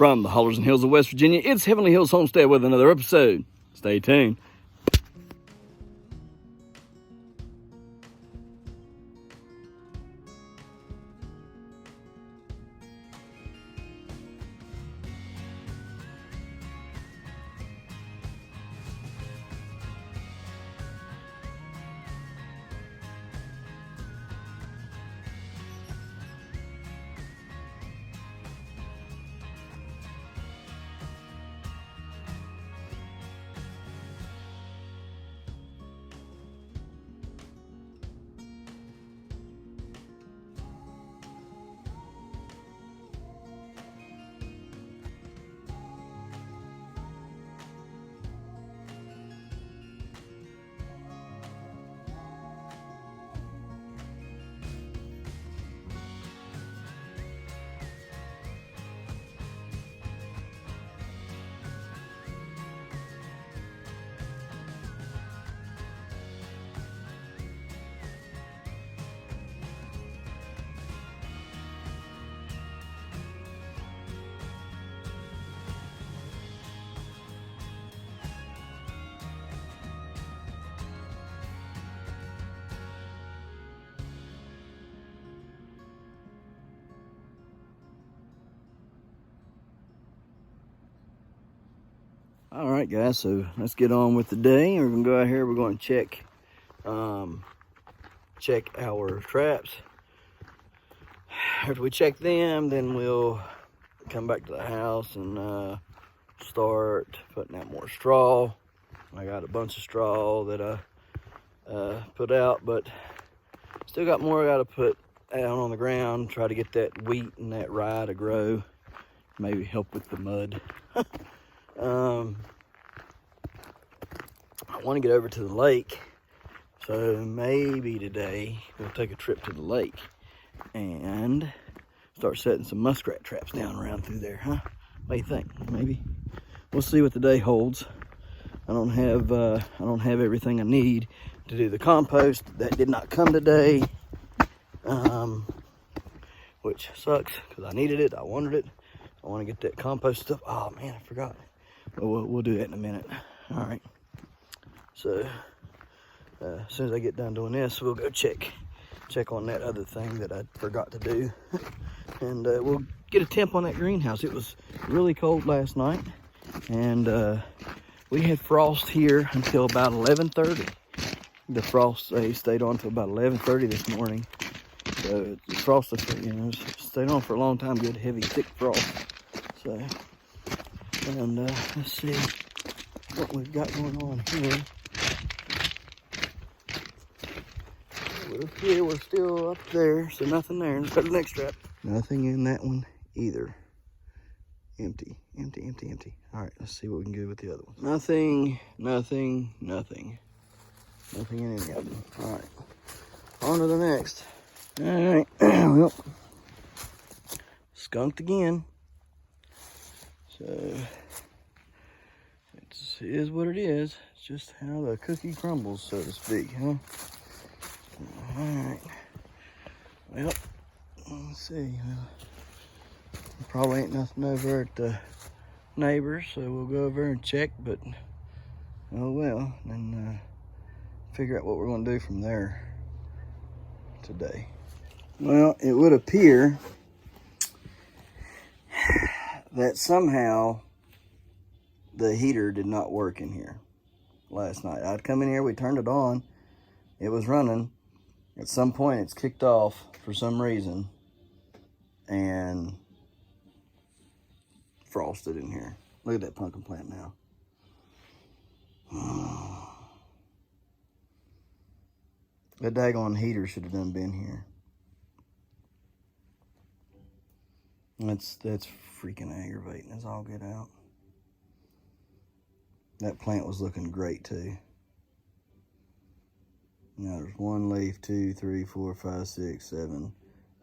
From the hollers and hills of West Virginia, it's Heavenly Hills Homestead with another episode. Stay tuned. All right, guys, so let's get on with the day. We're gonna go out here, we're gonna check our traps. After we check them, then we'll come back to the house and start putting out more straw. I got a bunch of straw that I put out, but still got more I gotta put out on the ground, try to get that wheat and that rye to grow, maybe help with the mud. I want to get over to the lake, so maybe today we'll take a trip to the lake and start setting some muskrat traps down around through there, huh? What do you think? Maybe we'll see what the day holds. I don't have everything I need to do the compost. That did not come today, which sucks because I needed it. I wanted it. I want to get that compost stuff. Oh man, I forgot. We'll do that in a minute. All right. So as soon as I get done doing this, we'll go check on that other thing that I forgot to do, and we'll get a temp on that greenhouse. It was really cold last night, and we had frost here until about 11:30. The frost stayed on until about 11:30 this morning. So the frost, stayed on for a long time. Good, heavy, thick frost. So, and let's see what we've got going on here. Here we're still up there, so nothing there. Let's go to the next trap. Nothing in that one either. Empty, empty, empty, empty. All right, let's see what we can do with the other one. Nothing, nothing, nothing. Nothing in any of them. All right, on to the next. All right, well, skunked again. So it is what it is. It's just how the cookie crumbles, so to speak, huh? All right. Well, let's see. Well, probably ain't nothing over at the neighbors, so we'll go over and check. But oh well, and figure out what we're going to do from there today. Well, it would appear that somehow the heater did not work in here last night. I'd come in here, we turned it on, it was running. At some point it's kicked off for some reason and frosted in here. Look at that pumpkin plant now. That daggone heater should have done been here. That's freaking aggravating. It's all get out. That plant was looking great too. Now there's 1 leaf, 2, 3, 4, 5, 6, 7,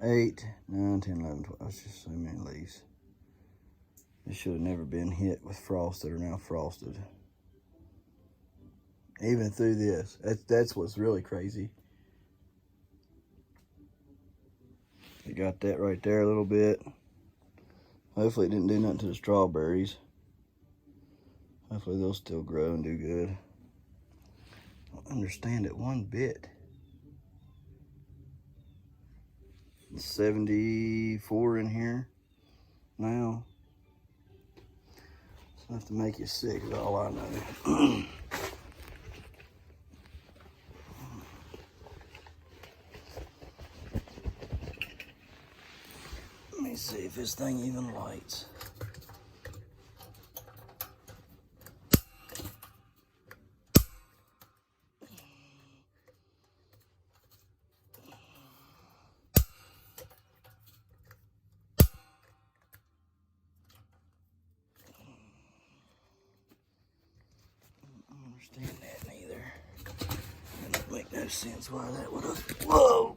8, 9, 10, 11, 12. That's just so many leaves. It should have never been hit with frost that are now frosted. Even through this. That's what's really crazy. You got that right there a little bit. Hopefully it didn't do nothing to the strawberries. Hopefully they'll still grow and do good. I don't understand it one bit. 74 in here now. It's enough to make you sick is all I know. Let me see if this thing even lights. Understand that neither. It doesn't make no sense why that would have. Whoa!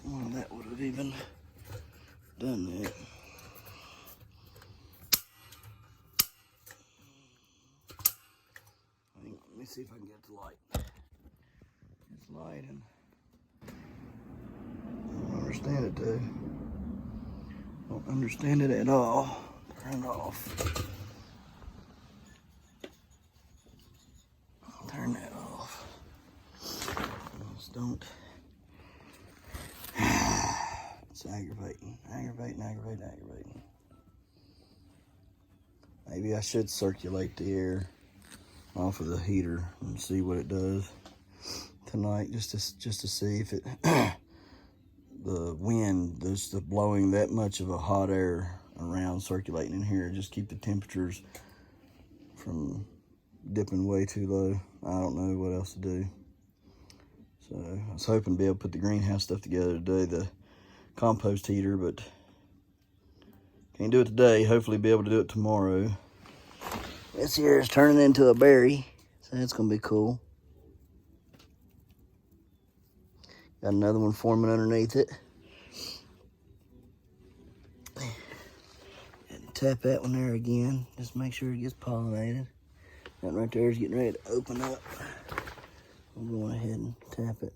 Well, that would have even done that. Let me see if I can get the light. It's lighting. I don't understand it though. Don't understand it at all. Turn it off. Turn that off. Just don't. It's aggravating. Aggravating. Maybe I should circulate the air off of the heater and see what it does tonight, just to see if it the wind, the blowing that much of a hot air around circulating in here, just keep the temperatures from dipping way too low. I don't know what else to do. So I was hoping to be able to put the greenhouse stuff together today, the compost heater, but can't do it today. Hopefully be able to do it tomorrow. This here is turning into a berry, so that's gonna be cool. Got another one forming underneath it. And tap that one there again. Just make sure it gets pollinated. That right there is getting ready to open up. I'm going ahead and tap it.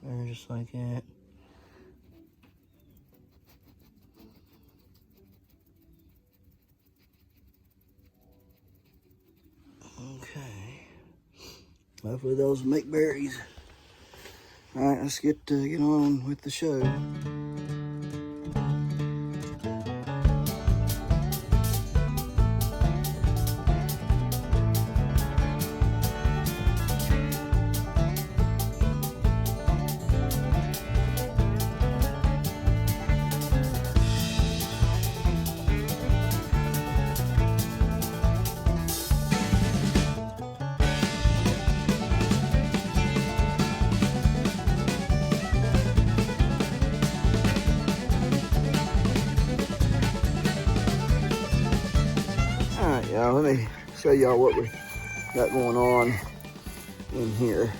There, just like that. Okay. Hopefully those will make berries. All right, let's get on with the show. Y'all, let me show y'all what we got going on in here.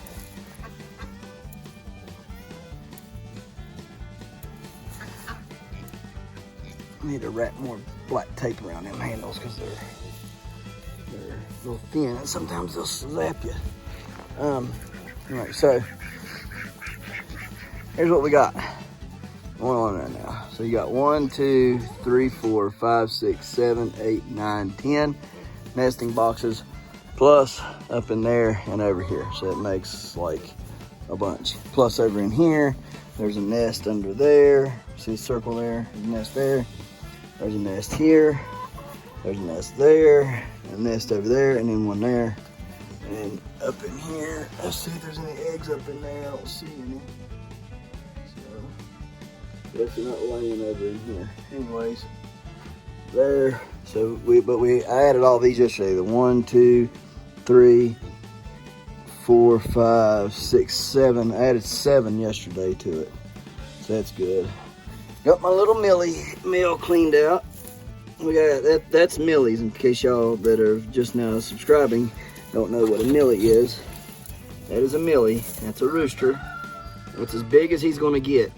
I need to wrap more black tape around them handles because they're a little thin and sometimes they'll zap you. All right, so here's what we got going on right now. So you got 1, 2, 3, 4, 5, 6, 7, 8, 9, 10 nesting boxes, plus up in there and over here. So it makes like a bunch. Plus over in here, there's a nest under there. See the circle there? There's a nest there. There's a nest here. There's a nest there. A nest over there, and then one there. And up in here, let's see if there's any eggs up in there. I don't see any. But they're not laying over in here. Anyways, there. So I added all these yesterday. The 1, 2, 3, 4, 5, 6, 7. I added 7 yesterday to it. So that's good. Got my little meal cleaned out. We got that's Millie's, in case y'all that are just now subscribing don't know what a Millie is. That is a Millie. That's a rooster. It's as big as he's gonna get.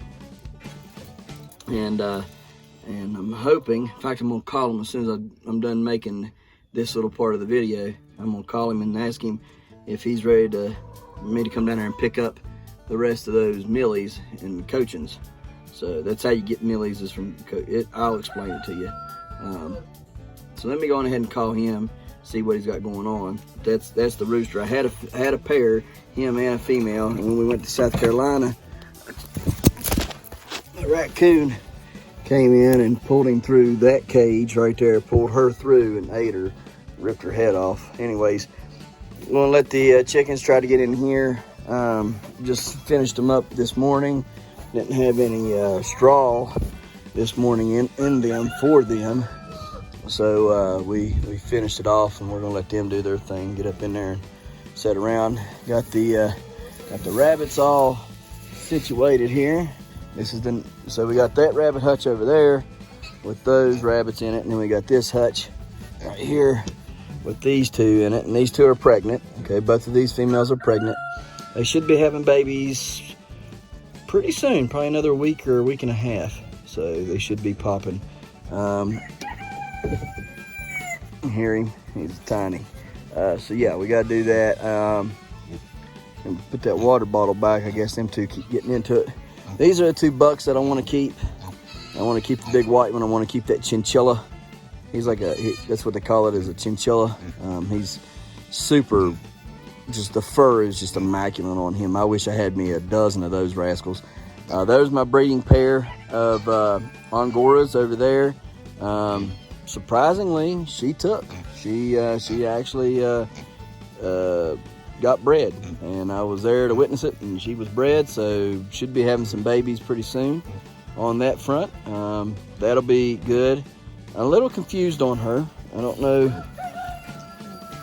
And I'm hoping, in fact, I'm gonna call him as soon as I'm done making this little part of the video. I'm gonna call him and ask him if he's ready to me to come down there and pick up the rest of those millies and coachins. So that's how you get millies, is from it. I'll explain it to you. So let me go on ahead and call him, see what he's got going on. That's the rooster. I had a pair, him and a female, and when we went to South Carolina, a raccoon came in and pulled him through that cage right there, pulled her through and ate her, ripped her head off. Anyways, I'm gonna let the chickens try to get in here. Just finished them up this morning. Didn't have any straw this morning in them for them. So we finished it off, and we're gonna let them do their thing, get up in there and sit around. Got the rabbits all situated here. So we got that rabbit hutch over there with those rabbits in it, and then we got this hutch right here with these two in it, and these two are pregnant. Okay, both of these females are pregnant. They should be having babies pretty soon, probably another week or a week and a half. So they should be popping. Hear him, he's tiny. So yeah, we gotta do that. And put that water bottle back. I guess them two keep getting into it. These are the two bucks that I want to keep. I want to keep the big white one. I want to keep that chinchilla. He's like that's what they call it, is a chinchilla. He's super, just the fur is just immaculate on him. I wish I had me a dozen of those rascals. There's my breeding pair of Angoras over there. Surprisingly, she took. She actually got bred, and I was there to witness it, and she was bred, so should be having some babies pretty soon on that front. That'll be good. I'm a little confused on her. I don't know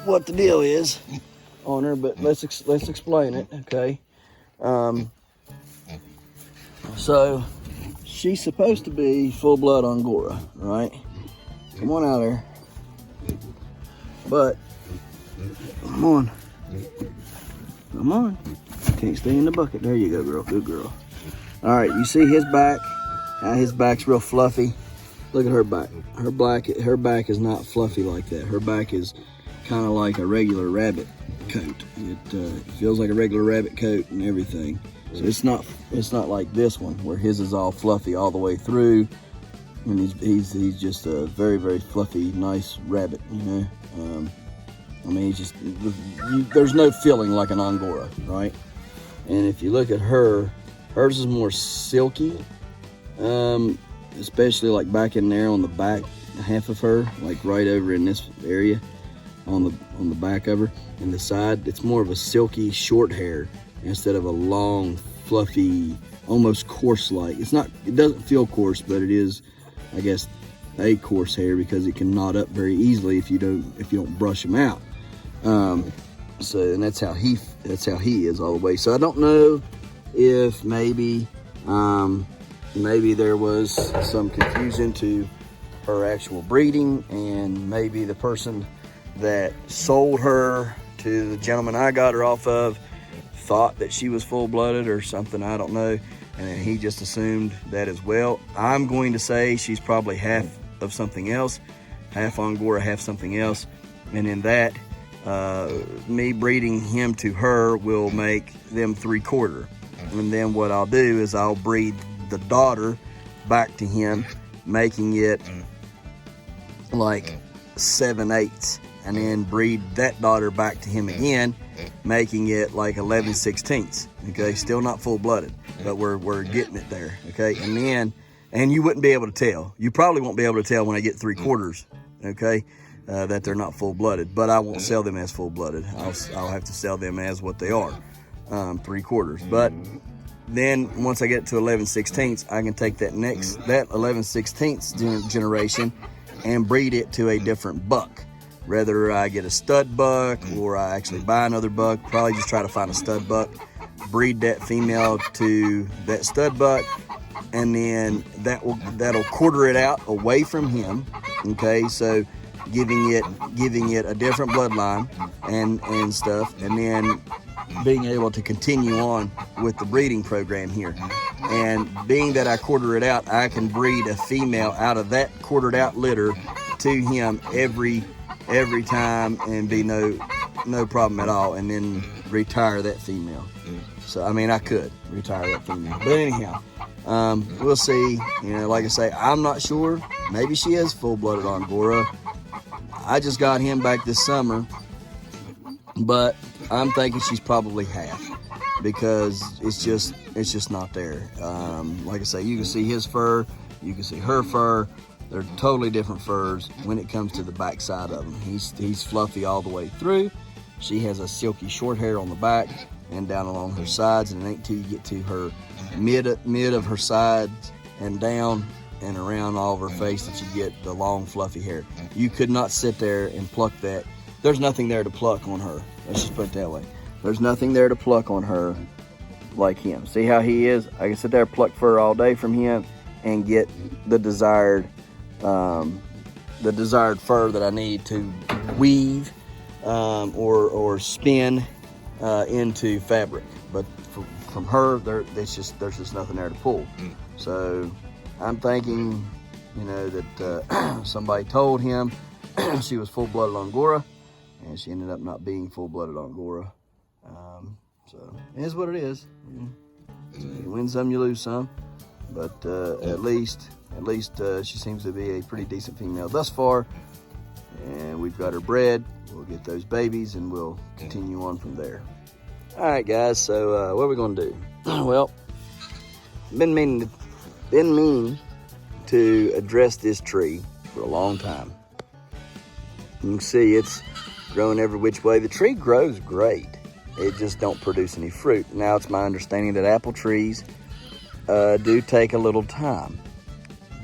what the deal is on her, but let's explain it, okay? So she's supposed to be full-blood Angora, right? Come on out there. But come on. Come on. Can't stay in the bucket. There you go, girl. Good girl. All right, you see his back? How his back's real fluffy. Look at her back. Her back is not fluffy like that. Her back is kind of like a regular rabbit coat. It feels like a regular rabbit coat and everything. So it's not like this one where his is all fluffy all the way through. And he's just a very, very fluffy, nice rabbit, you know. I mean, he's just, there's no feeling like an Angora, right? And if you look at her, hers is more silky, especially like back in there on the back half of her, like right over in this area on the back of her and the side. It's more of a silky short hair instead of a long, fluffy, almost coarse-like. It doesn't feel coarse, but it is, I guess, a coarse hair because it can knot up very easily if you don't brush them out. And that's how he is all the way. So I don't know if maybe there was some confusion to her actual breeding, and maybe the person that sold her to the gentleman I got her off of thought that she was full-blooded or something, I don't know, and then he just assumed that as well. I'm going to say she's probably half of something else, half Angora, half something else, and in that, me breeding him to her will make them 3/4. And then what I'll do is I'll breed the daughter back to him, making it like 7/8, and then breed that daughter back to him again, making it like 11/16. Okay, still not full-blooded, but we're getting it there. Okay, and you wouldn't be able to tell. You probably won't be able to tell when I get 3/4. Okay, that they're not full-blooded, but I won't sell them as full-blooded. I'll have to sell them as what they are, 3/4. But then once I get to 11/16, I can take that 11/16 generation and breed it to a different buck. Whether I get a stud buck or I actually buy another buck, probably just try to find a stud buck, breed that female to that stud buck, and then that'll quarter it out away from him. Okay, so giving it a different bloodline and stuff, and then being able to continue on with the breeding program here. And being that I quarter it out, I can breed a female out of that quartered out litter to him every time and be no problem at all. And then retire that female. So, I mean, I could retire that female. But anyhow, we'll see. You know, like I say, I'm not sure. Maybe she is full-blooded Angora. I just got him back this summer, but I'm thinking she's probably half because it's just not there. Like I say, you can see his fur, you can see her fur. They're totally different furs when it comes to the back side of him. He's fluffy all the way through. She has a silky short hair on the back and down along her sides, and it ain't till you get to her mid of her sides and down and around all of her face that you get the long fluffy hair. You could not sit there and pluck that. There's nothing there to pluck on her. Let's just put it that way. There's nothing there to pluck on her like him. See how he is? I can sit there and pluck fur all day from him and get the desired fur that I need to weave or spin into fabric. But from her, there's just nothing there to pull. So I'm thinking, you know, that somebody told him she was full-blooded Angora, and she ended up not being full-blooded Angora. So it is what it is. You win some, you lose some. But at least she seems to be a pretty decent female thus far. And we've got her bred. We'll get those babies and we'll continue on from there. All right, guys. So what are we gonna do? Well, been meaning to address this tree for a long time. You can see it's growing every which way. The tree grows great. It just don't produce any fruit. Now it's my understanding that apple trees do take a little time.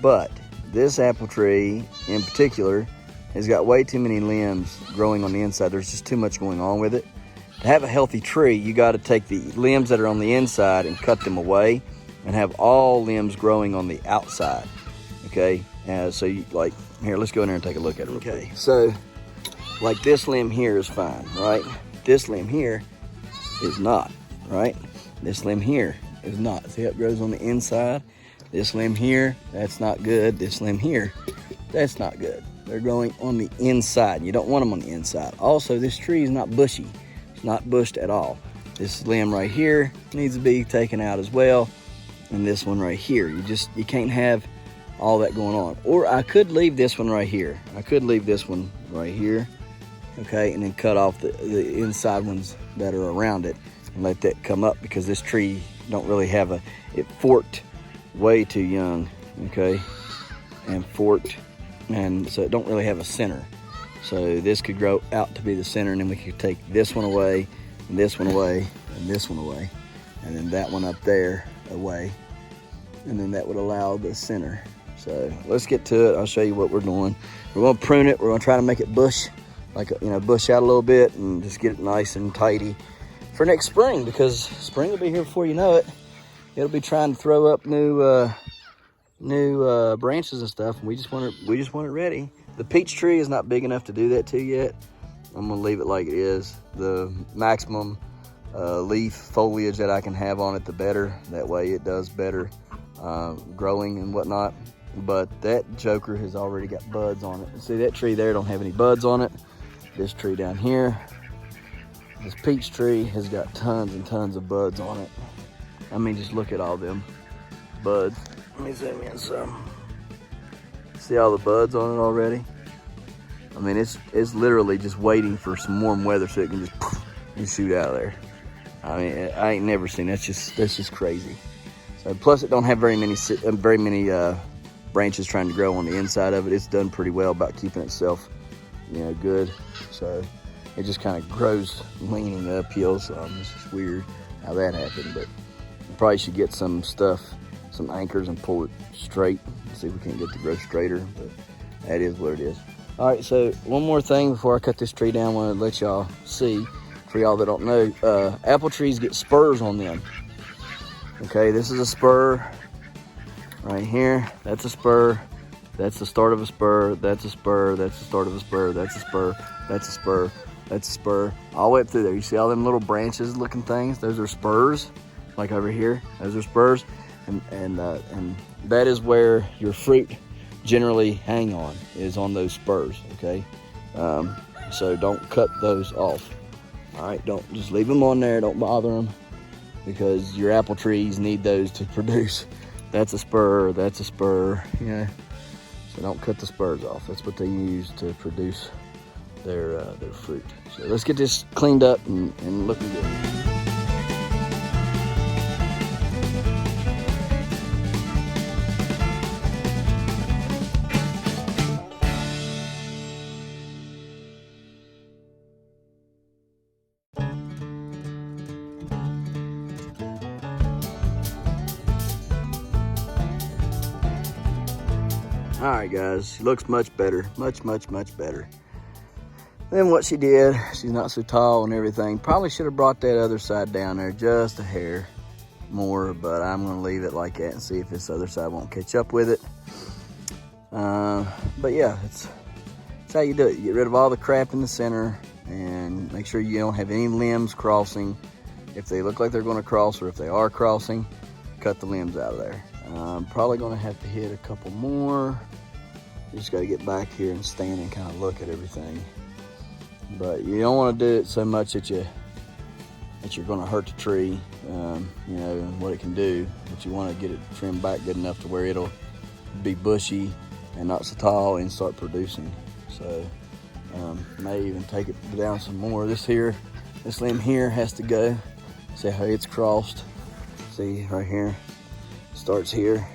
But this apple tree in particular has got way too many limbs growing on the inside. There's just too much going on with it. To have a healthy tree, you got to take the limbs that are on the inside and cut them away and have all limbs growing on the outside. Okay, so you, like, here, let's go in there and take a look at it. Okay, so like this limb here is fine, right? This limb here is not, right? This limb here is not. See how it grows on the inside? This limb here, that's not good. This limb here, that's not good. They're growing on the inside. You don't want them on the inside. Also, this tree is not bushy. It's not bushed at all. This limb right here needs to be taken out as well. And this one right here. You can't have all that going on. Or I could leave this one right here. I could leave this one right here. Okay, and then cut off the inside ones that are around it and let that come up, because this tree don't really have it forked way too young, okay, and forked, and so it don't really have a center. So this could grow out to be the center, and then we could take this one away, and this one away, and this one away, and then that one up there away, and then that would allow the center. So let's get to it. I'll show you what we're doing. We're going to prune it. We're going to try to make it bush, like, you know, bush out a little bit and just get it nice and tidy for next spring, because spring will be here before you know it. It'll be trying to throw up new branches and stuff, and we just want it ready. The peach tree is not big enough to do that to yet. I'm gonna leave it like it is. The maximum leaf foliage that I can have on it, the better. That way it does better growing and whatnot. But that joker has already got buds on it. See, that tree there don't have any buds on it. This tree down here, this peach tree, has got tons and tons of buds on it. I mean, just look at all them buds. Let me zoom in some. See all the buds on it already? I mean, it's literally just waiting for some warm weather so it can just poof, and shoot out of there. I mean, I ain't never seen that's just crazy. So plus, it don't have very many branches trying to grow on the inside of it. It's done pretty well about keeping itself, you know, good. So it just kind of grows leaning uphill. So it's just weird how that happened, but we probably should get some stuff, some anchors, and pull it straight. See if we can get it to grow straighter, but that is what it is. All right, so one more thing before I cut this tree down, I want to let y'all see, for y'all that don't know, apple trees get spurs on them. Okay, this is a spur right here. That's a spur. That's the start of a spur. That's a spur. That's the start of a spur. That's a spur. That's a spur. That's a spur. All the way up through there. You see all them little branches looking things? Those are spurs. Like over here, those are spurs. And that is where your fruit generally hang on, is on those spurs, okay? So don't cut those off. All right, don't just leave them on there. Don't bother them, because your apple trees need those to produce. That's a spur, that's a spur, yeah. So don't cut the spurs off. That's what they use to produce their fruit. So let's get this cleaned up and looking good. All right, guys, she looks much better, much better than what she did. She's not so tall and everything. Probably should have brought that other side down there just a hair more, but I'm gonna leave it like that and see if this other side won't catch up with it. But yeah, it's how you do it. You get rid of all the crap in the center and make sure you don't have any limbs crossing. If they look like they're gonna cross, or if they are crossing, cut the limbs out of there. I'm probably gonna have to hit a couple more. You just gotta get back here and stand and kind of look at everything. But you don't wanna do it so much that you're gonna hurt the tree, you know, and what it can do. But you wanna get it trimmed back good enough to where it'll be bushy and not so tall and start producing. So may even take it down some more. This limb here has to go. See how it's crossed? See right here? Starts here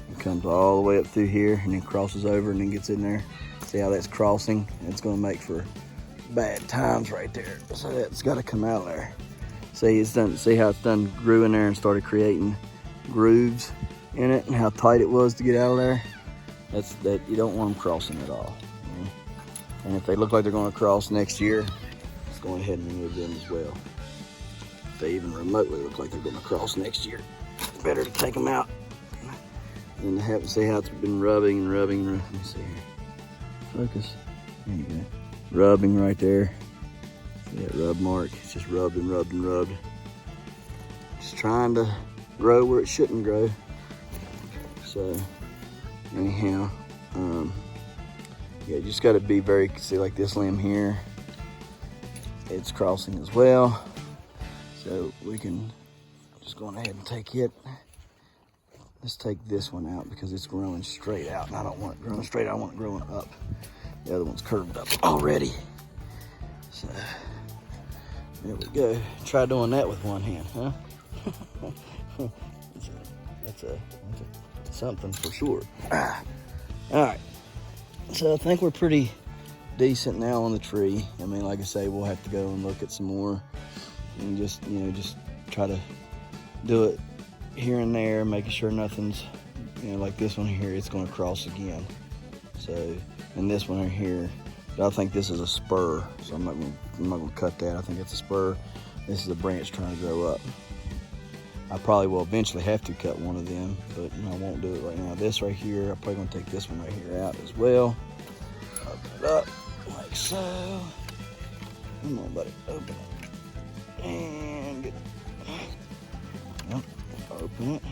and comes all the way up through here and then crosses over and then gets in there. See how that's crossing? It's gonna make for bad times right there. So that's gotta come out of there. See, it's done. See how it's done grew in there and started creating grooves in it, and how tight it was to get out of there. That's that. You don't want them crossing at all. And if they look like they're gonna cross next year, let's go ahead and remove them as well. If they even remotely look like they're gonna cross next year, it's better to take them out than to have to see how it's been rubbing and rubbing. Let me see here. Focus. There you go. Rubbing right there. See that rub mark? It's just rubbed and rubbed and rubbed. Just trying to grow where it shouldn't grow. So anyhow, yeah, you just got to be very, see like this limb here, it's crossing as well. So we can just go ahead and take it. Let's take this one out because it's growing straight out, and I don't want it growing straight, I want it growing up. The other one's curved up already. So there we go. Try doing that with one hand, huh? that's something for sure. All right, so I think we're pretty decent now on the tree. I mean, like I say, we'll have to go and look at some more and just, you know, just try to do it here and there, making sure nothing's, you know, like this one here, it's going to cross again. So, and this one right here, but I think this is a spur, so I'm not gonna cut that. I think it's a spur. This is a branch trying to grow up. I probably will eventually have to cut one of them, but I won't do it right now. This right here, I'm probably gonna take this one right here out as well. Open it up like so. Come on, buddy, open it. And get it. Yep. Open it.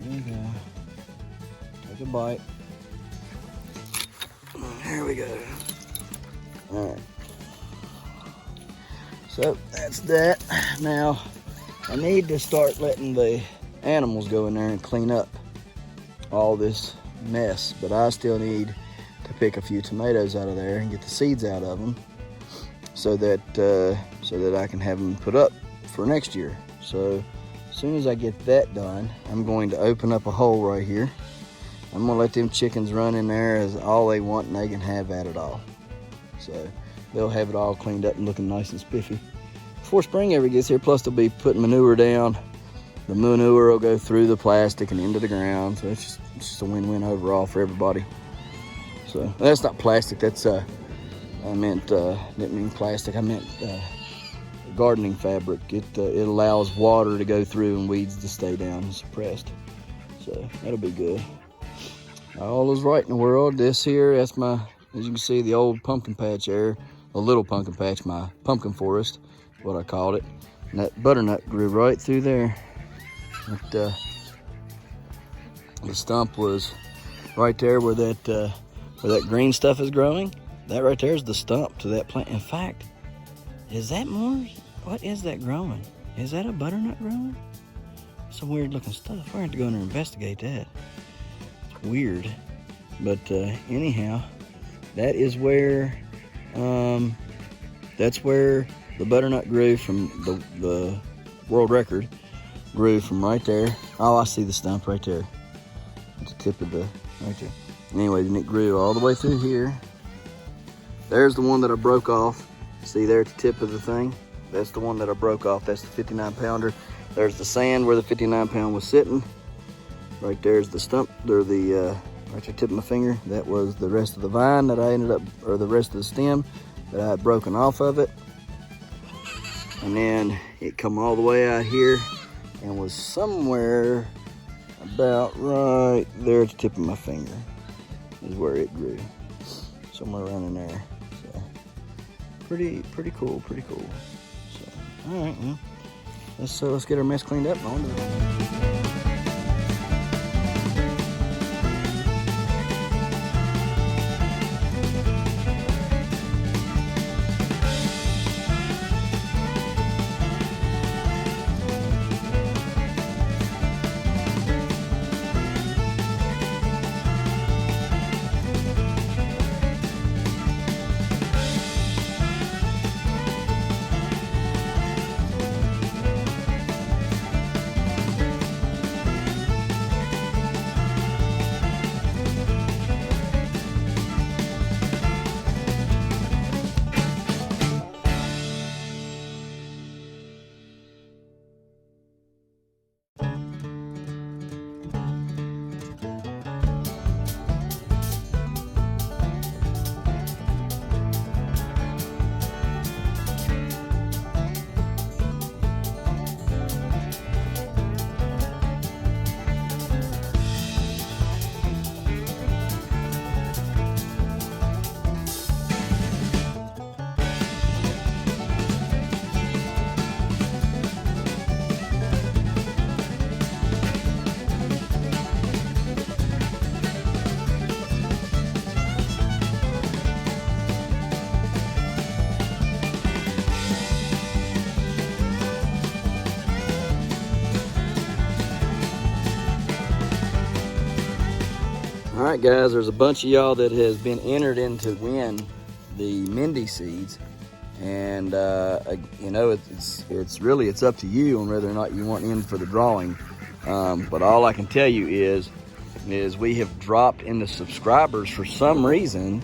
There you go. Take a bite. There we go. All right. So that's that. Now I need to start letting the animals go in there and clean up all this mess, but I still need to pick a few tomatoes out of there and get the seeds out of them so that I can have them put up for next year. So as soon as I get that done, I'm going to open up a hole right here. I'm gonna let them chickens run in there as all they want, and they can have at it all. So they'll have it all cleaned up and looking nice and spiffy before spring ever gets here. Plus they'll be putting manure down. The manure will go through the plastic and into the ground. So it's just a win-win overall for everybody. So that's not plastic, that's I didn't mean plastic, I meant gardening fabric. It allows water to go through and weeds to stay down and suppressed. So that'll be good. All is right in the world. This here, that's my, as you can see, the old pumpkin patch there, a little pumpkin patch, my pumpkin forest, what I called it. And that butternut grew right through there. But, the stump was right there where that green stuff is growing. That right there is the stump to that plant. In fact, Is that more? What is that growing? Is that a butternut growing? Some weird looking stuff. We're going to go in and investigate that. It's weird. But anyhow, that is where, that's where the butternut grew from. The world record grew from right there. Oh, I see the stump right there. At the tip of the, right there. Anyway, then it grew all the way through here. There's the one that I broke off. See there at the tip of the thing? That's the one that I broke off. That's the 59 pounder. There's the sand where the 59 pound was sitting. Right there's the stump, or the, right at the tip of my finger. That was the rest of the vine that I ended up, or the rest of the stem that I had broken off of it. And then it come all the way out here and was somewhere about right there at the tip of my finger is where it grew. Somewhere around in there. So pretty cool, pretty cool. So all right, well, let's get our mess cleaned up and on to it. All right, guys, there's a bunch of y'all that has been entered in to win the Mindy seeds, and you know, it's really up to you on whether or not you want in for the drawing. But all I can tell you is we have dropped in the subscribers for some reason.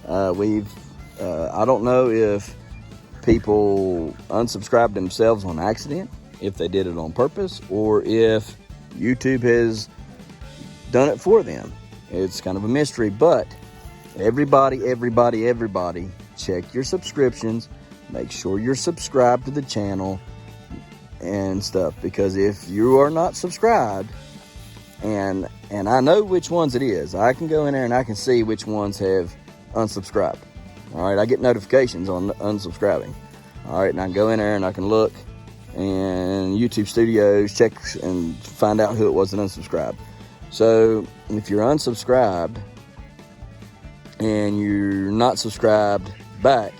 I don't know if people unsubscribed themselves on accident, if they did it on purpose, or if YouTube has done it for them. It's kind of a mystery, but everybody, check your subscriptions. Make sure you're subscribed to the channel and stuff, because if you are not subscribed, and I know which ones it is, I can go in there and I can see which ones have unsubscribed. All right, I get notifications on unsubscribing. All right, and I can go in there and I can look, and YouTube Studios check and find out who it was that unsubscribed. So if you're unsubscribed and you're not subscribed back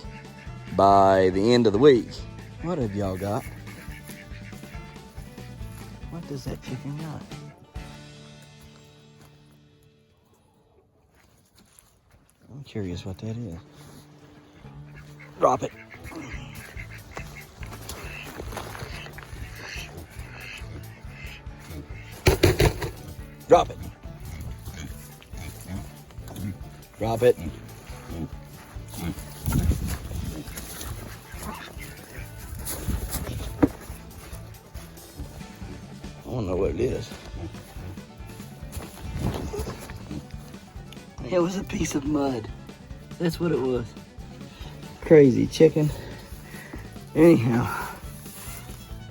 by the end of the week, what have y'all got? What does that chicken got? I'm curious what that is. Drop it. Drop it. Drop it. I don't know what it is. It was a piece of mud. That's what it was. Crazy chicken. Anyhow,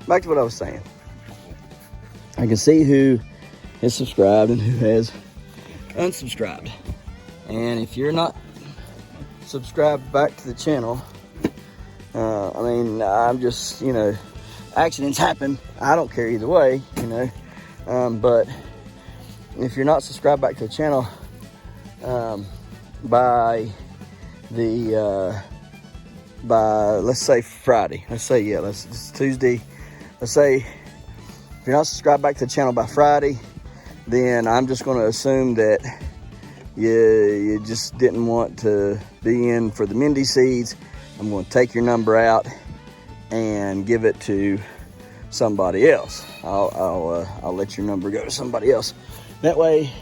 back to what I was saying. I can see who is subscribed and who has unsubscribed. And if you're not subscribed back to the channel, I mean, I'm just, you know, accidents happen. I don't care either way, you know. But if you're not subscribed back to the channel by the by, let's say Friday. Let's say, yeah, it's Tuesday. Let's say if you're not subscribed back to the channel by Friday, then I'm just going to assume that you just didn't want to be in for the Mindy seeds. I'm going to take your number out and give it to somebody else. I'll let your number go to somebody else. That way,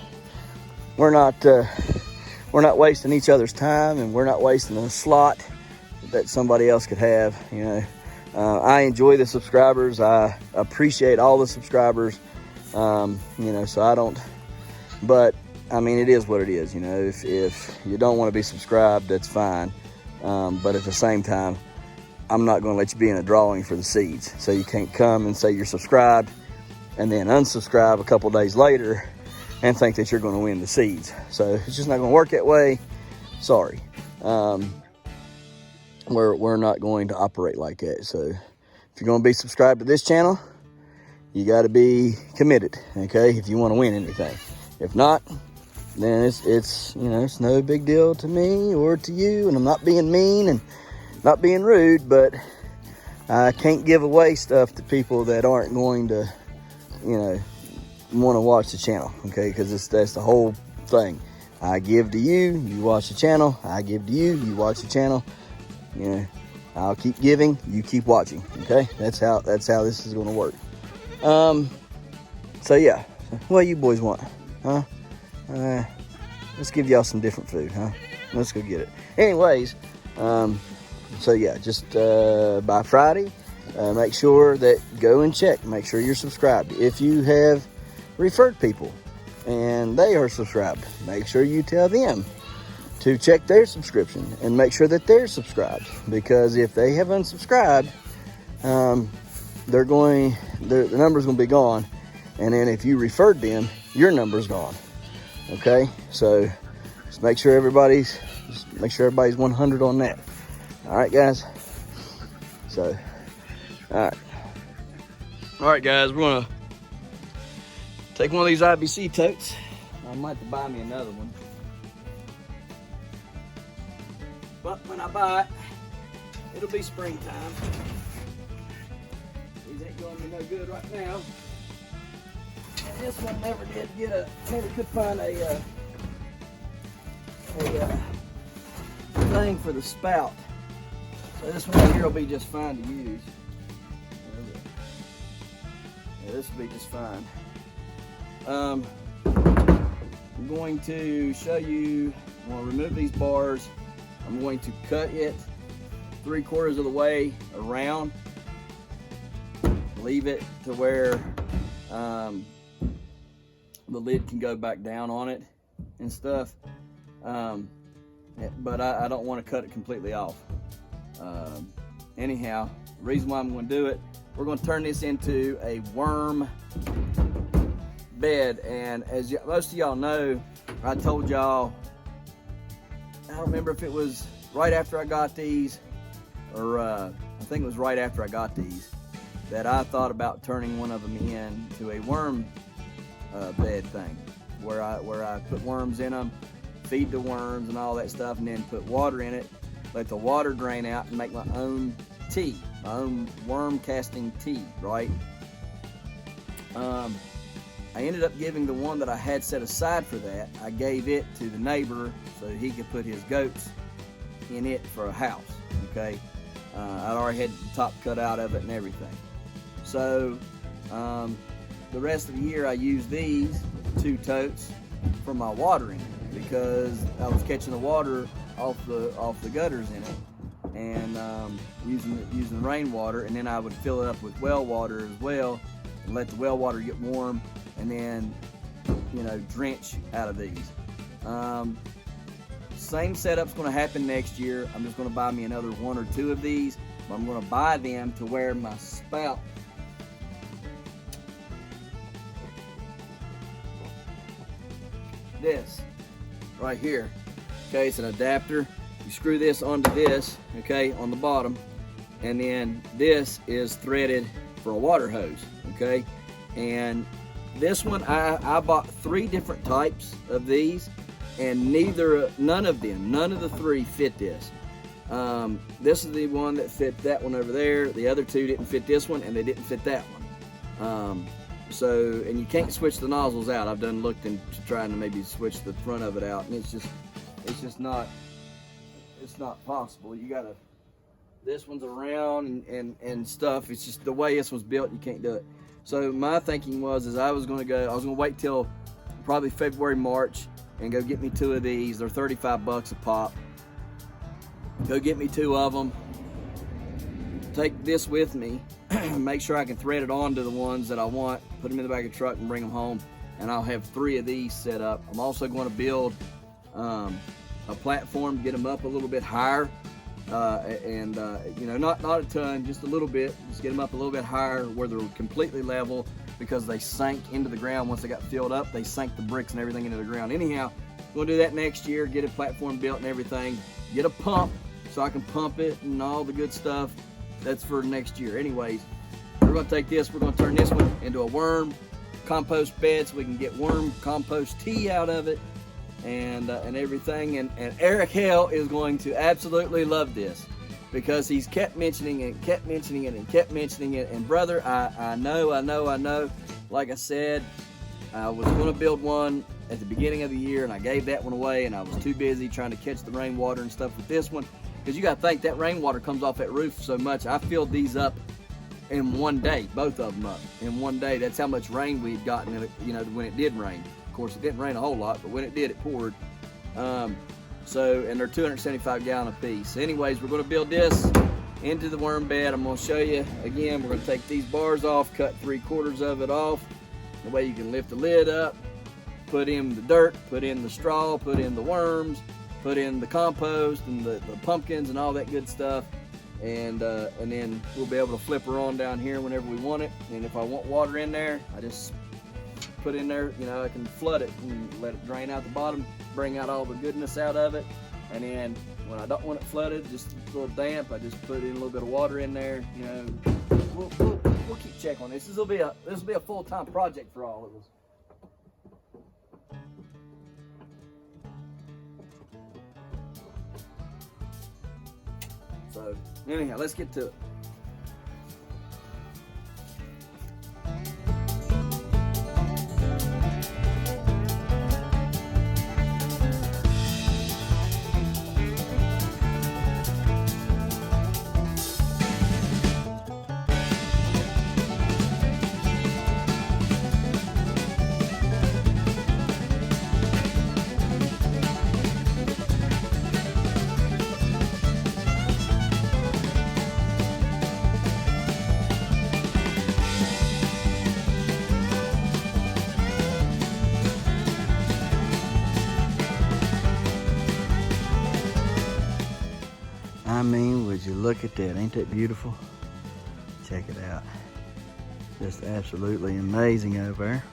we're not wasting each other's time, and we're not wasting a slot that somebody else could have. You know, I enjoy the subscribers. I appreciate all the subscribers. You know, so I don't. But I mean, it is what it is. You know, if you don't want to be subscribed, that's fine. But at the same time, I'm not going to let you be in a drawing for the seeds. So you can't come and say you're subscribed and then unsubscribe a couple days later and think that you're going to win the seeds. So it's just not going to work that way. Sorry. We're not going to operate like that. So if you're going to be subscribed to this channel, you got to be committed, okay, if you want to win anything. If not, then it's you know, it's no big deal to me or to you, and I'm not being mean and not being rude, but I can't give away stuff to people that aren't going to, you know, want to watch the channel, okay? Because that's the whole thing. I give to you, you watch the channel. I give to you, you watch the channel. You know, I'll keep giving, you keep watching, okay? That's how this is going to work. So yeah, what you boys want, huh? Let's give y'all some different food, huh? Let's go get it. Anyways, so yeah, just by Friday, make sure that go and check. Make sure you're subscribed. If you have referred people and they are subscribed, make sure you tell them to check their subscription and make sure that they're subscribed. Because if they have unsubscribed, the number's going to be gone. And then if you referred them, your number's gone. Okay, so just make sure everybody's 100 on that. All right, guys. So, all right, guys. We're gonna take one of these IBC totes. I might have to buy me another one, but when I buy it, it'll be springtime. These ain't going to be no good right now. And this one never could find a thing for the spout. So this one here will be just fine to use. Yeah, this will be just fine. I'm going to show you, I'm going to remove these bars. I'm going to cut it 3/4 of the way around. Leave it to where the lid can go back down on it and stuff. But I don't want to cut it completely off. Anyhow, the reason why I'm going to do it, we're going to turn this into a worm bed. And as most of y'all know, I told y'all, I don't remember if it was right after I got these or I think it was right after I got these, that I thought about turning one of them into a worm bed thing, where I put worms in them, feed the worms and all that stuff, and then put water in it, let the water drain out, and make my own tea, my own worm casting tea, right? I ended up giving the one that I had set aside for that, I gave it to the neighbor so that he could put his goats in it for a house, okay? I'd already had the top cut out of it and everything. So the rest of the year I used these 2 totes for my watering, because I was catching the water off the gutters in it, and using rainwater, and then I would fill it up with well water as well, and let the well water get warm, and then, you know, drench out of these. Same setup's going to happen next year. I'm just going to buy me another 1 or 2 of these, but I'm going to buy them to where my spout this right here, okay, it's an adapter. You screw this onto this, okay, on the bottom, and then this is threaded for a water hose, okay. And this one, I bought 3 different types of these, and none of the 3 fit this. This is the one that fit that one over there. The other two didn't fit this one, and they didn't fit that one. So, and you can't switch the nozzles out. I've done looked into trying to maybe switch the front of it out, and it's just not possible. You gotta, this one's around and stuff. It's just the way this was built, you can't do it. So my thinking was, I was gonna wait till probably February, March, and go get me 2 of these. They're 35 bucks a pop. Go get me 2 of them. Take this with me. Make sure I can thread it onto the ones that I want. Put them in the back of the truck and bring them home. And I'll have 3 of these set up. I'm also going to build a platform, get them up a little bit higher, you know, not a ton, just a little bit. Just get them up a little bit higher where they're completely level, because they sank into the ground once they got filled up. They sank the bricks and everything into the ground. Anyhow, we'll do that next year. Get a platform built and everything. Get a pump so I can pump it and all the good stuff. That's for next year. Anyways, we're going to take this. We're going to turn this one into a worm compost bed so we can get worm compost tea out of it and everything. And Eric Hale is going to absolutely love this, because he's kept mentioning it and kept mentioning it and kept mentioning it. And brother, I know. Like I said, I was going to build one at the beginning of the year, and I gave that one away, and I was too busy trying to catch the rainwater and stuff with this one. Because you got to think, that rainwater comes off that roof so much. I filled these up in one day, both of them up in one day. That's how much rain we had gotten in it, you know, when it did rain. Of course, it didn't rain a whole lot, but when it did, it poured. So, and they're 275 gallon a piece. Anyways, we're going to build this into the worm bed. I'm going to show you again. We're going to take these bars off, cut 3/4 of it off. The way you can lift the lid up, put in the dirt, put in the straw, put in the worms, put in the compost and the pumpkins and all that good stuff. And then we'll be able to flip her on down here whenever we want it. And if I want water in there, I just put in there, you know, I can flood it and let it drain out the bottom, bring out all the goodness out of it. And then when I don't want it flooded, just a little damp, I just put in a little bit of water in there. You know, we'll keep checking on this. This will be a full-time project for all of us. So anyhow, let's get to it. I mean, would you look at that? Ain't that beautiful? Check it out. Just absolutely amazing over there.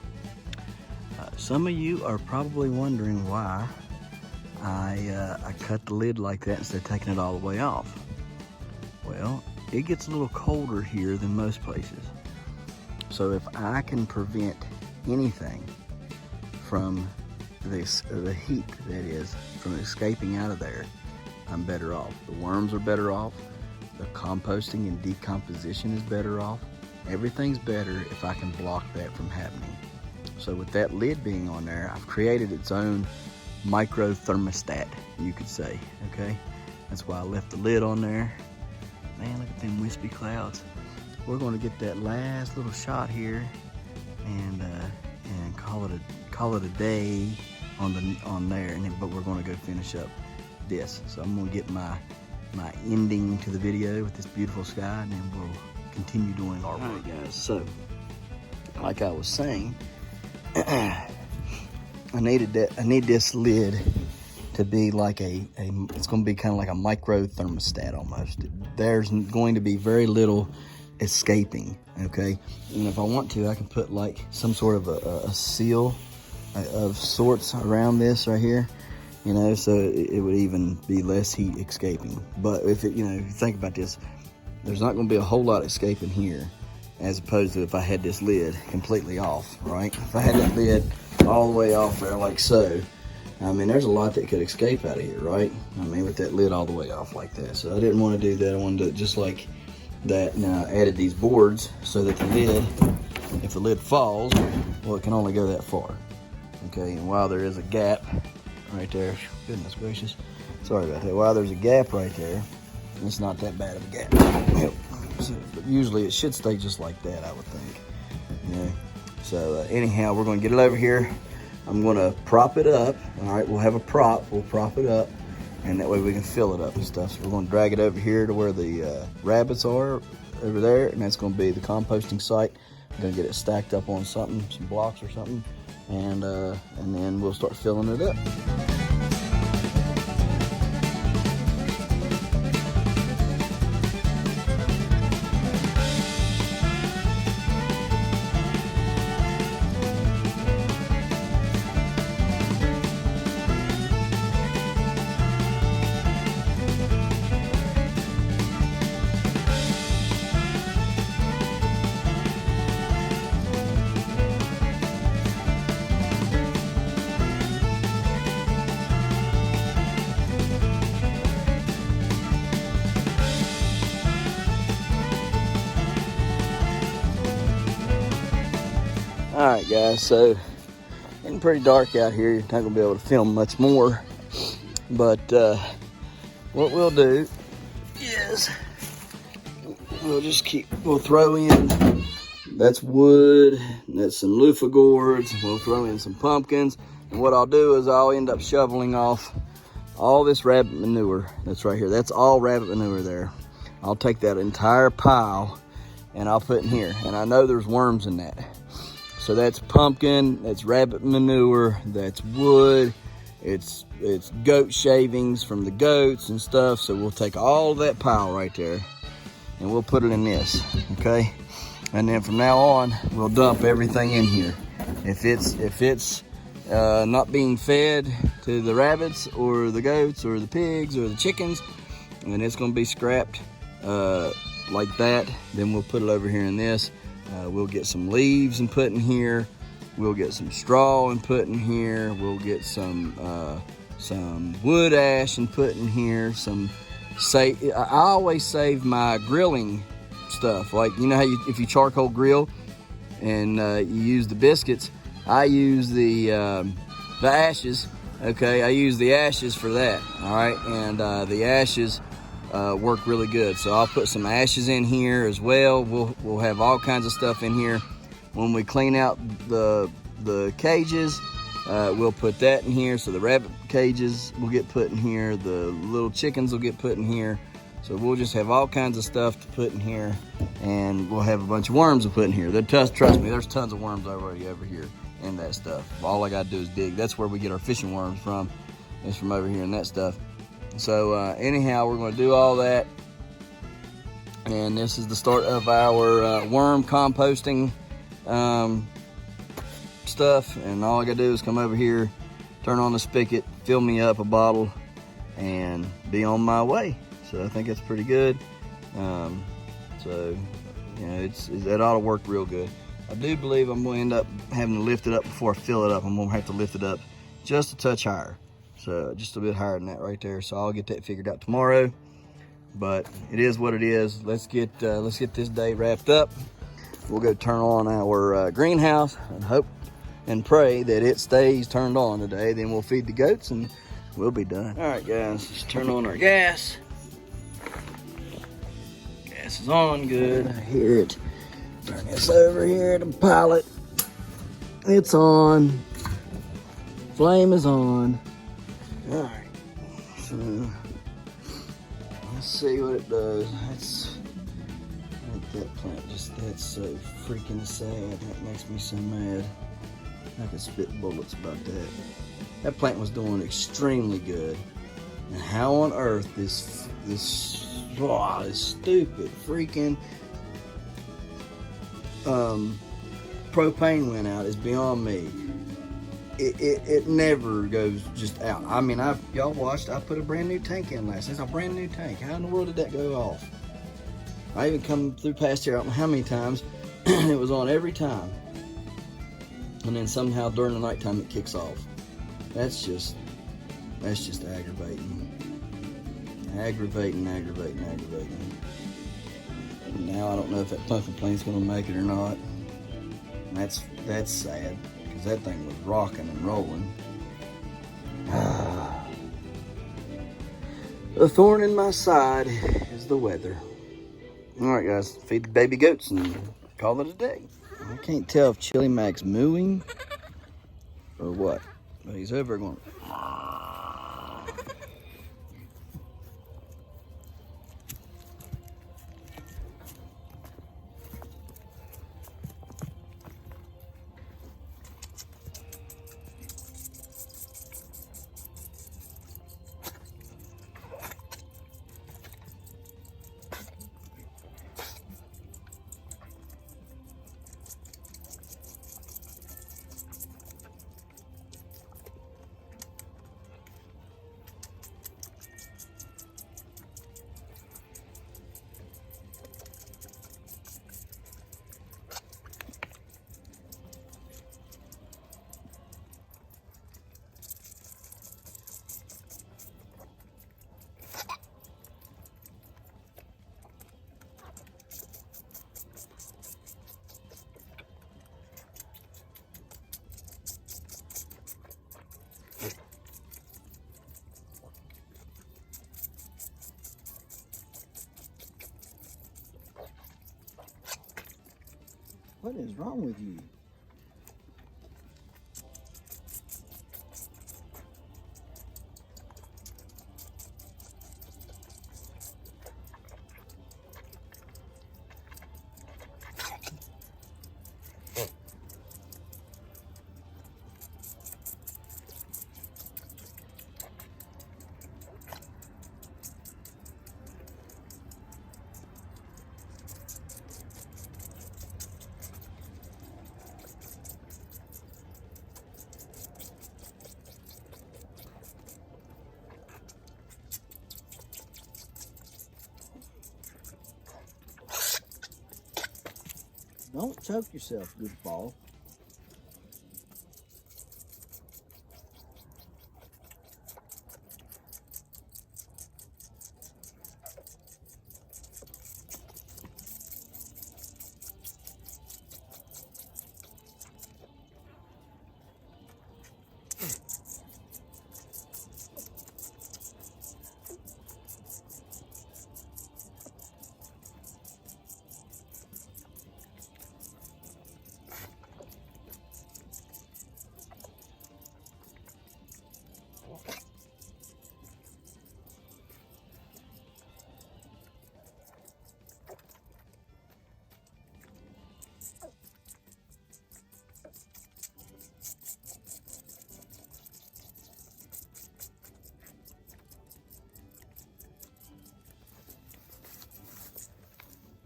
Some of you are probably wondering why I cut the lid like that instead of taking it all the way off. Well, it gets a little colder here than most places. So if I can prevent anything from this, the heat that is, from escaping out of there, I'm better off. The worms are better off. The composting and decomposition is better off. Everything's better if I can block that from happening. So with that lid being on there, I've created its own micro thermostat, you could say, okay? That's why I left the lid on there. Man, look at them wispy clouds. We're gonna get that last little shot here and call it a day on there, but we're gonna go finish up this. So I'm gonna get my ending to the video with this beautiful sky, and then we'll continue doing our work. All right, guys, so like I was saying, I need this lid to be like it's gonna be kind of like a micro thermostat almost. There's going to be very little escaping, okay? And if I want to, I can put like some sort of a seal of sorts around this right here, you know, so it would even be less heat escaping. But if it, you know, if you think about this, there's not going to be a whole lot escaping here, as opposed to if I had this lid completely off, right? If I had that lid all the way off there like so, I mean, there's a lot that could escape out of here, right? I mean, with that lid all the way off like that. So I didn't want to do that. I wanted to do it just like that. Now I added these boards so that the lid, if the lid falls, well, it can only go that far. Okay, and while there is a gap right there, goodness gracious, sorry about that. While there's a gap right there, it's not that bad of a gap. Yep. So, but usually it should stay just like that, I would think. Yeah. So anyhow, we're going to get it over here. I'm going to prop it up. All right, we'll have a prop. We'll prop it up, and that way we can fill it up and stuff. So we're going to drag it over here to where the rabbits are over there, and that's going to be the composting site. I'm going to get it stacked up on something, some blocks or something, and then we'll start filling it up. All right, guys, so getting pretty dark out here. You're not gonna be able to film much more, but what we'll do is we'll throw in, that's wood, that's some loofah gourds, we'll throw in some pumpkins, and what I'll do is I'll end up shoveling off all this rabbit manure that's right here. That's all rabbit manure there. I'll take that entire pile and I'll put in here, and I know there's worms in that. So that's pumpkin, that's rabbit manure, that's wood, it's goat shavings from the goats and stuff. So we'll take all of that pile right there and we'll put it in this, okay? And then from now on, we'll dump everything in here. If it's not being fed to the rabbits or the goats or the pigs or the chickens, and it's gonna be scrapped like that, then we'll put it over here in this. We'll get some leaves and put in here. We'll get some straw and put in here. We'll get some wood ash and put in here. I always save my grilling stuff. Like, you know how if you charcoal grill and you use the biscuits, I use the ashes. Okay, I use the ashes for that. All right, and the ashes work really good. So I'll put some ashes in here as well. We'll have all kinds of stuff in here. When we clean out the cages, we'll put that in here. So the rabbit cages will get put in here. The little chickens will get put in here. So we'll just have all kinds of stuff to put in here, and we'll have a bunch of worms to put in here. Trust me, there's tons of worms already over here in that stuff. All I gotta do is dig. That's where we get our fishing worms from. It's from over here in that stuff. So anyhow, we're going to do all that, and this is the start of our worm composting stuff. And all I got to do is come over here, turn on the spigot, fill me up a bottle, and be on my way. So I think that's pretty good. So you know, it ought to work real good. I do believe I'm going to end up having to lift it up before I fill it up. I'm going to have to lift it up just a touch higher. So just a bit higher than that right there. So I'll get that figured out tomorrow. But it is what it is. Let's get this day wrapped up. We'll go turn on our greenhouse and hope and pray that it stays turned on today. Then we'll feed the goats and we'll be done. All right, guys, let's turn on our gas. Gas is on, good. I hear it. Turn this over here to pilot. It's on. Flame is on. All right, so let's see what it does. That plant that's so freaking sad. That makes me so mad. I could spit bullets about that. That plant was doing extremely good. And how on earth this stupid freaking propane went out is beyond me. It never goes just out. I mean, y'all watched, I put a brand new tank in last. It's a brand new tank. How in the world did that go off? I even come through past here, I don't know how many times, and it was on every time. And then somehow during the nighttime it kicks off. That's just That's just aggravating. Aggravating. Now I don't know if that pumpkin plane's gonna make it or not. And that's sad, because that thing was rocking and rolling. The thorn in my side is the weather. All right, guys, feed the baby goats and call it a day. I can't tell if Chili Mac's mooing or what, but he's over going. What is wrong with you? Don't choke yourself, goofball.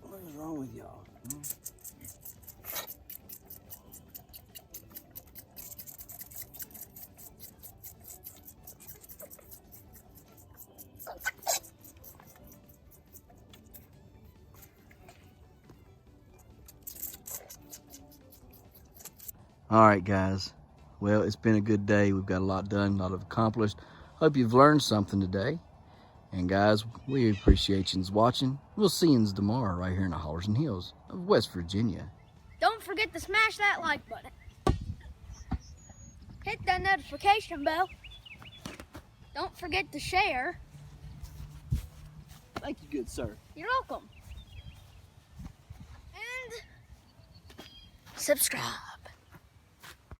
What is wrong with y'all? All right, guys. Well, it's been a good day. We've got a lot done, a lot accomplished. Hope you've learned something today. And guys, we appreciate you watching. We'll see you tomorrow right here in the Hollers and Hills of West Virginia. Don't forget to smash that like button. Hit that notification bell. Don't forget to share. Thank you, good sir. You're welcome. And subscribe.